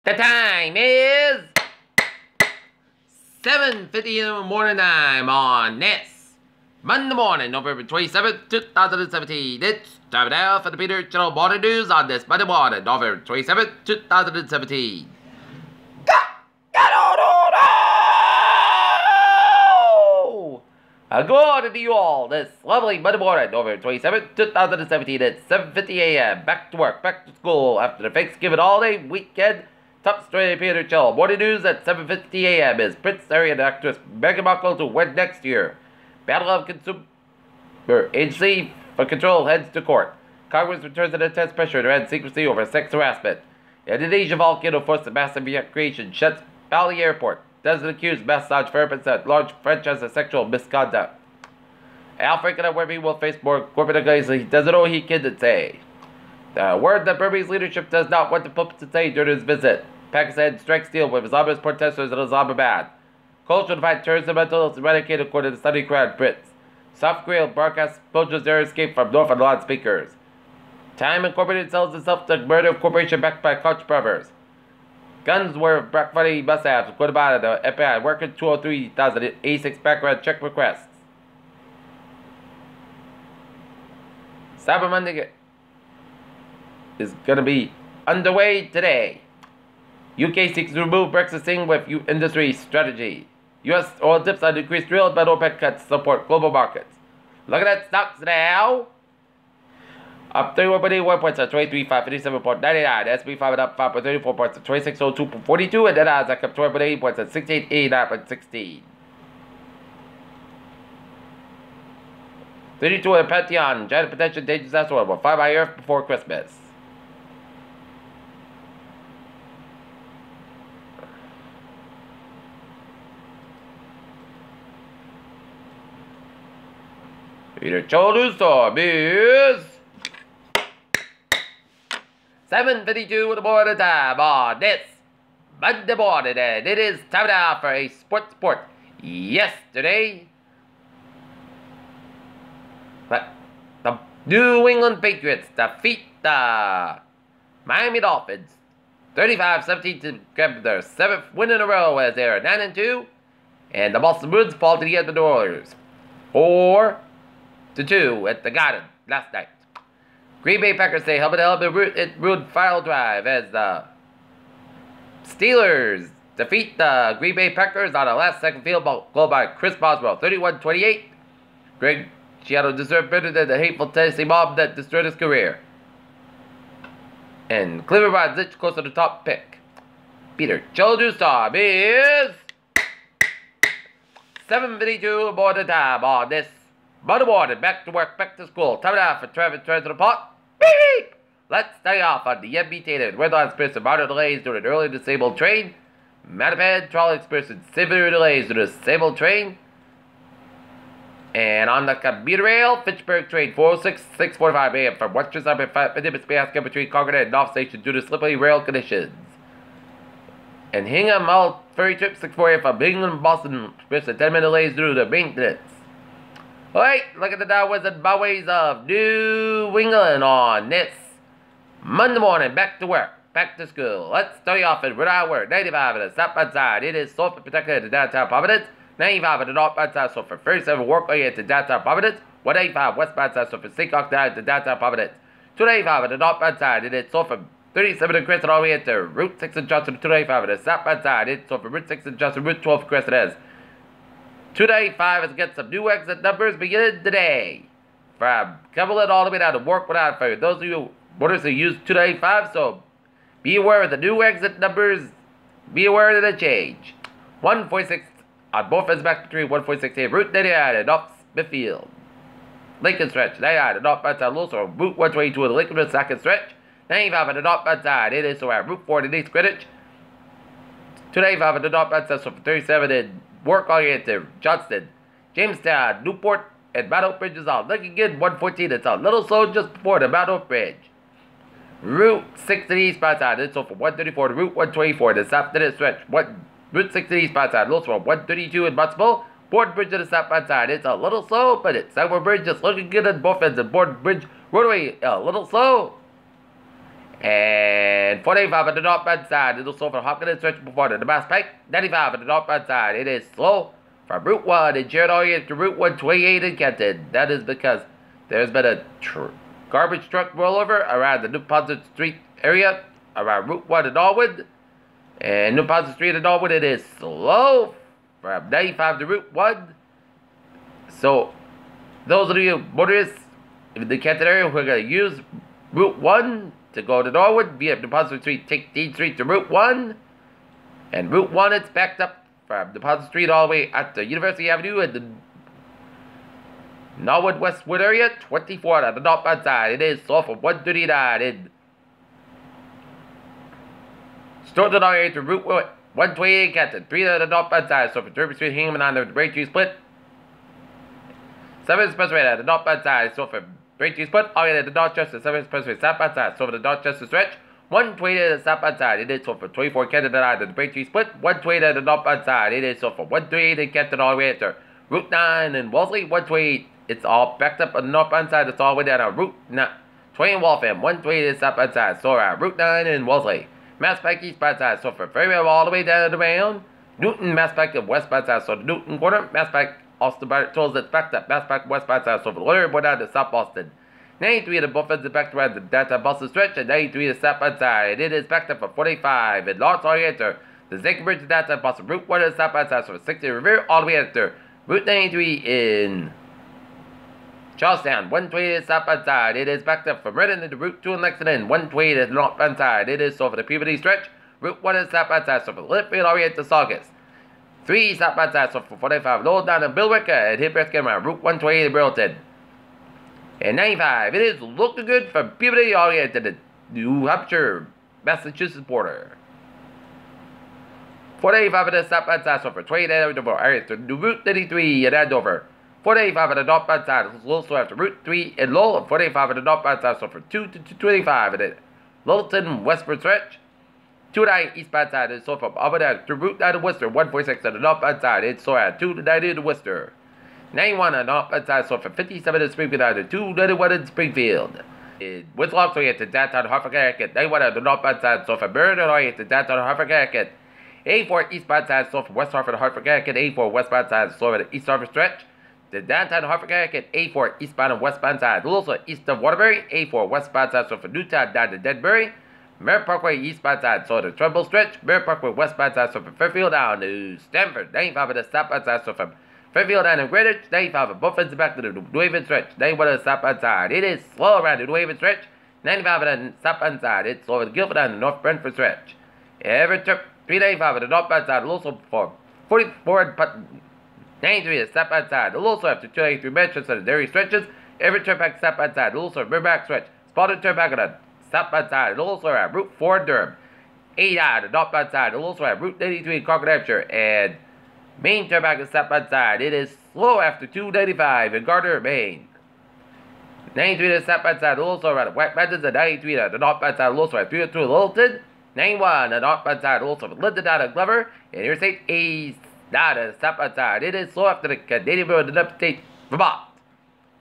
The time is 7:50 in the morning time on this Monday morning, November 27th, 2017. It's time now for the Peter Channel Morning News on this Monday morning, November 27th, 2017. Good morning to you all this lovely Monday morning, November 27th, 2017 at 7:50 a.m. Back to work, back to school after the Thanksgiving holiday weekend. Top story of Peter Channel Morning News at 7:50 a.m. is Prince Harry and actress Meghan Markle to wed next year. Battle of Consumer Agency for Control heads to court. Congress returns to intense pressure to end secrecy over sex harassment. Indonesia volcano forced a massive evacuation, shuts Bali Airport. Doesn't accuse massage therapist at large franchise of sexual misconduct. Al Franken at Webby will face more corporate accusations. He doesn't know he can say. The word that Burmese leadership does not want the Pope to say during his visit. Pakistan strikes deal with Islamist protesters in Islamabad. Culture to fight terrorism mental is eradicated according to study Crown Brits. South Korea broadcasts soldiers their escape from Northern loudspeakers. Time Incorporated sells itself to murder corporation backed by Koch brothers. Guns were Black Friday must-haves, according to the FBI, working 203,086 background check requests. Cyber Monday is going to be underway today. UK seeks to remove Brexit thing with industry strategy. US oil dips on increased drill, but OPEC cuts support global markets. Look at that stocks now. Up 31.81 points at 23,557.99. S&P 500 up 5.34 points at 2602.42. And then Nasdaq up 12.8 points at 6889.16. 32 at Pantheon. Giant potential dangerous asteroid will fly by Earth before Christmas. Peter Channel Storm is 7:52 in the morning time on this Monday morning, and it is time now for a sport. Yesterday, but the New England Patriots defeat the Miami Dolphins 35-17 to grab their 7th win in a row as they are 9-2, and the Boston Bruins fall to the Edmonton Oilers 4-2 at the Garden last night. Green Bay Packers say helmet ruined final drive as the Steelers defeat the Green Bay Packers on a last-second field goal by Chris Boswell, 31-28. Greg Schiano deserved better than the hateful Tennessee mob that destroyed his career. And Cleveland Browns inch close to the top pick. Peter Channel Storm is 7:52 morning time on this Monday morning. Back to work, back to school. Time now for Travis turns to the pot. Beep! Let's start off on the MB Tatum. Red Line experienced minor delays due to an early disabled train. Mattapan Trolley experienced severe delays due to a disabled train. And on the commuter rail, Fitchburg train 406, 6:45 a.m. from Western Suburb 5 minutes between Concord and North Station due to slippery rail conditions. And Hingham Mall ferry trip 6:40 a.m. from Hingham, Boston experienced a 10-minute delays due to maintenance. Alright, look at the downwards and byways of New England on this Monday morning. Back to work, back to school. Let's start off in Rhode Island. 95 at the southbound side. It is soft and protected at downtown Providence. 95 at the northbound side, so for 37 work at the downtown Providence. 185 westbound side, so for Seacock down to downtown Providence. 285 at the northbound side. It is soft for 37 and Crescent all the way into Route 6 and Johnson. 285 at the southbound side. It is soft for Route 6 and Johnson. Route 12 Crescent is. 295 is against some new exit numbers beginning today. From Cumberland all the way down to Warwick without for those of you motorists who use 295, so be aware of the new exit numbers. Be aware of the change. 146 on both ends back between 146 and Route 99 and North Smithfield. Lincoln Stretch, 99 and northbound side, also Route 122 and the Lincoln second stretch. 95 on the northbound side, it is around Route 4 and East Greenwich. 295 on the northbound side, so for 37 and work oriented, Johnston, Jamestown, Newport, and Mount Hope Bridge is on. Looking good, 114, it's a little slow just before the Mount Hope Bridge. Route 6 to the eastbound side, it's over 134 to Route 124, the south to the stretch. Route 6 to the eastbound side, little slow, 132 in Munsville. Board Bridge to the southbound side, it's a little slow, but it's Southward Bridge, just looking good at both ends. And Board Bridge roadway, a little slow. And 45 on the northbound side. It'll slow from Hopkins stretch before the Mass Pike. 95 on the northbound side. It is slow from Route 1 in Cherry to Route 128 in Kenton. That is because there's been a garbage truck rollover around the New Ponce Street area, around Route 1 in Norwood. And New Ponce Street in Norwood, it is slow from 95 to Route 1. So, those of you motorists in the Kenton area who are going to use Route 1 to go to Norwood via Deposit Street, take Dean Street to Route 1. And Route 1 is backed up from Deposit Street all the way at the University Avenue and the Norwood Westwood area. 24 on the northbound side. It is slow from 139 in Stoughton area to Route 128 Kenton. 3 on the northbound side. So from Derby Street, Hingham on the Braintree Split. 7 Expressway on the northbound side. So from Braintree Split, all the way to the Dorchester 7 Expressway southbound side. So for the Dorchester stretch, 120 to the southbound side. It is so for 24 Kenton on the Braintree Split, 120 to the northbound side. It is so for 138 in Kenton all the way to Route 9 and Wellesley, 128. It's all backed up on the northbound side. It's all the way down on Route 20 in Waltham, 120 to the southbound side. So Route 9 in Wellesley. Mass Pike eastbound side. So for Fairview all the way down to Round. Newton, Mass Pike and westbound side. So the Newton corner, Mass Pike, Austin Barrett tolls it's backed up. Mass Pike westbound side. So for the lawyer, we're down to South Boston. 93 to Buffett is backed around the downtown Boston stretch, and 93 to southbound side. It is backed up for 45. And Lawrence all the way enter the Zinc Bridge to downtown Boston. Route 1 to the southbound side. So for 60 Revere all the way enter Route 93 in Charlestown, 120 to the southbound side. It is backed up from Redden to Route 2 in Lexington, 120 to the northbound side. It is so for the Peabody stretch, Route 1 to the southbound side. So for Litchfield all the way to Saugus. 3 southbound side. So for 45, Lowell down to Billerica and Hillcrest Cameron, Route 128 in Burlington. And 95, it is looking good from Peabody all the way to the New Hampshire, Massachusetts border. 485 at the southbound side, so for 28 Andover area to Route 33 in Andover. 485 at the northbound side, it's a little slow after Route 3 in Lowell. 485 at the northbound side, so for 2 to 225 at the Littleton westward stretch. 29 eastbound side, it's slow from Auburn to Route 9 to Worcester. 146 at the northbound side, it's slow at 2 to 90 to Worcester. 91 on the northbound side, so for 57 in Springfield out to 291 in Springfield. In Winslow, so you get to downtown Hartford, Connecticut. 91 on the northbound side, so for Burden, you get to downtown Hartford, Connecticut. 84 eastbound side, so for West Hartford, Hartford, Connecticut. 84 westbound side, so for the East Hartford stretch. The downtown Hartford, Connecticut. 84 eastbound and westbound side. Also east of Waterbury. 84 westbound side, so for Newtown down to Denbury. Merritt Parkway eastbound side, so the Trumbull stretch. Merritt Parkway westbound side, so from Fairfield down to Stamford. 95 on the southbound side, so from Fairfield down to Greenwich. 95 at Buffins back to the New Haven stretch. 91 on the southbound side. It is slow around the New Haven stretch. 95 on the southbound side. It's slow at Guilford down the North Brentford stretch. Every trip 395 on the northbound side. Also for 44 93 on the southbound side. Also after 293 Manchester on the Derry stretches. Every turnback southbound side. Also Riverback stretch. Spotted turnback on the southbound side. And also at Route 4 in Durham. 89 on the northbound side. And also at Route 93 in Concord, Hampshire. And Main turnback is southbound side. It is slow after 295 in Gardner, Maine. 93 to the southbound side. Also around the White Mountains. And 93 to the northbound side. Also at 302 Littleton. 91 on the northbound side. Also from Linden down to Glover. And Interstate 89 to the southbound side. It is slow after the Canadian Road in upstate Vermont.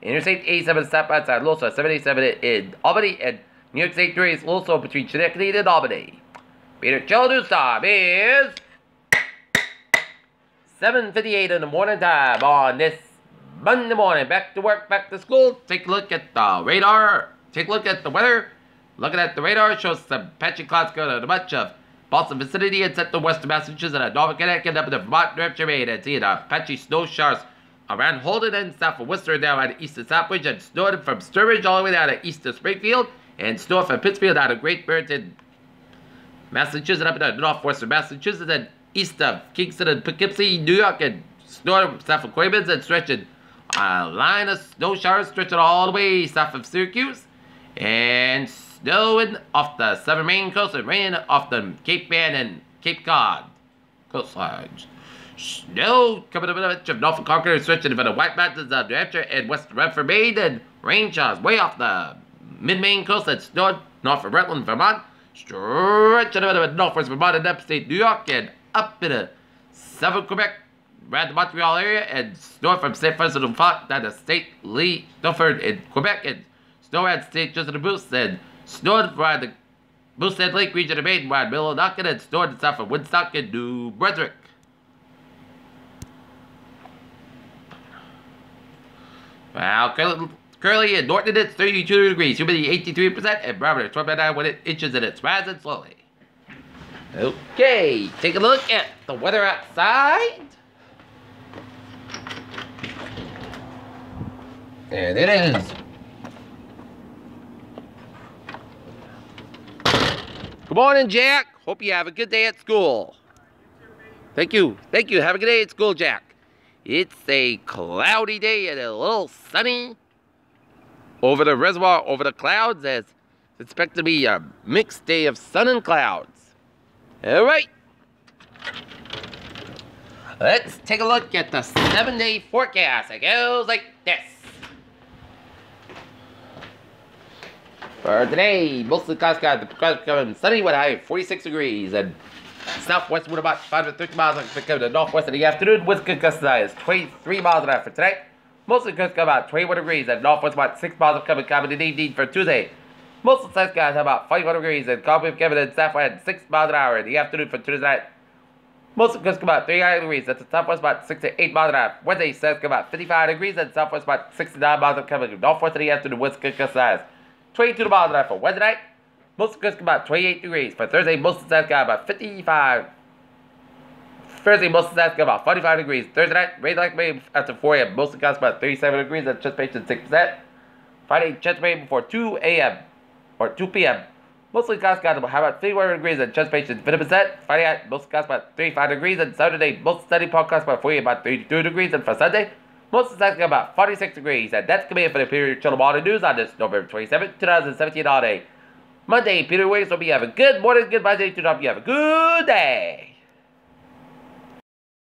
Interstate 87 to the southbound side. Also at 787 in Albany. And New York State 3 is also between Schenectady and Albany. Peter Chill News Time is 7:58 in the morning time on this Monday morning. Back to work, back to school. Take a look at the radar. Take a look at the weather. Looking at the radar shows some patchy clouds going to much of Boston vicinity and central western Massachusetts and Norfolk, Connecticut, up in the Vermont, New Hampshire, Maine, and seeing patchy snow showers around Holden and south of Worcester, down at east of Southbridge, and snowed from Sturbridge all the way down to east of Springfield, and snow from Pittsfield down to Great Barrington, Massachusetts, up in the northwestern Massachusetts, and east of Kingston and Poughkeepsie, New York, and snow south of Queens, and stretching a line of snow showers stretching all the way south of Syracuse, and snowing off the southern Maine coast and raining off the Cape Ann and Cape Cod coastlines. Snow coming up in a bunch of Norfolk, Concord, stretching over the White Mountains of New Hampshire and west of Redford, Maine, and rain showers way off the mid-Maine coast and snowed north of Rutland, Vermont, stretching over the northwest Vermont and upstate New York, and up in the southern Quebec, around the Montreal area, and snow from St. Francis de Font down to St. Louis, Milford in Quebec, and snow at St. Joseph de Beauce, and snowed around the Moosehead Lake region of Maine, wide Millinocket and stored and south of Woodstock and New Brunswick. Well, currently in Norton it's 32 degrees, humidity 83%, and barometer 12.9 inches, and it's rising slowly. Okay, take a look at the weather outside. And it is. Good morning, Jack. Hope you have a good day at school. Thank you. Thank you. Have a good day at school, Jack. It's a cloudy day and a little sunny over the reservoir, over the clouds, as it's expected to be a mixed day of sun and clouds. All right. Let's take a look at the 7-day forecast. It goes like this. For today, most of the clouds got becoming sunny with a high of 46 degrees, and southwest wind about 530 miles an hour to the northwest in the afternoon. Winds could gust as high as 23 miles an hour for today. Most of the coast got about 21 degrees, and northwest about 6 miles coming in the evening for Tuesday. Most of the south skies have about 41 degrees, and calm coming in southwest 6 miles an hour in the afternoon for Tuesday night. Most of the coast got about 39 degrees, and the southwest about 6 to 8 miles an hour. Wednesday, south got about 55 degrees, and southwest about 69 miles coming northwest in the afternoon. Winds could gust as high as 22 miles an hour for Wednesday night. Most of the coast about 28 degrees. For Thursday, most of the south got about 55. Thursday, most of the south got about 45 degrees. Thursday night, rain like rain after 4 a.m. Most of the coast about 37 degrees and anticipation 6%. Friday, chance of rain before 2 a.m. or 2 p.m. Most of the coast got about 51 degrees and anticipation 50%. Friday night, most of the coast about 35 degrees. And Saturday, most of the sunny podcast about 40 about 32 degrees. And for Sunday, most of the south got about 46 degrees. And that's coming in for the period Channel Morning News on this November 27, 2017 all day. Monday, Peter Wiggins will be have a good morning, good Monday to you have a good day.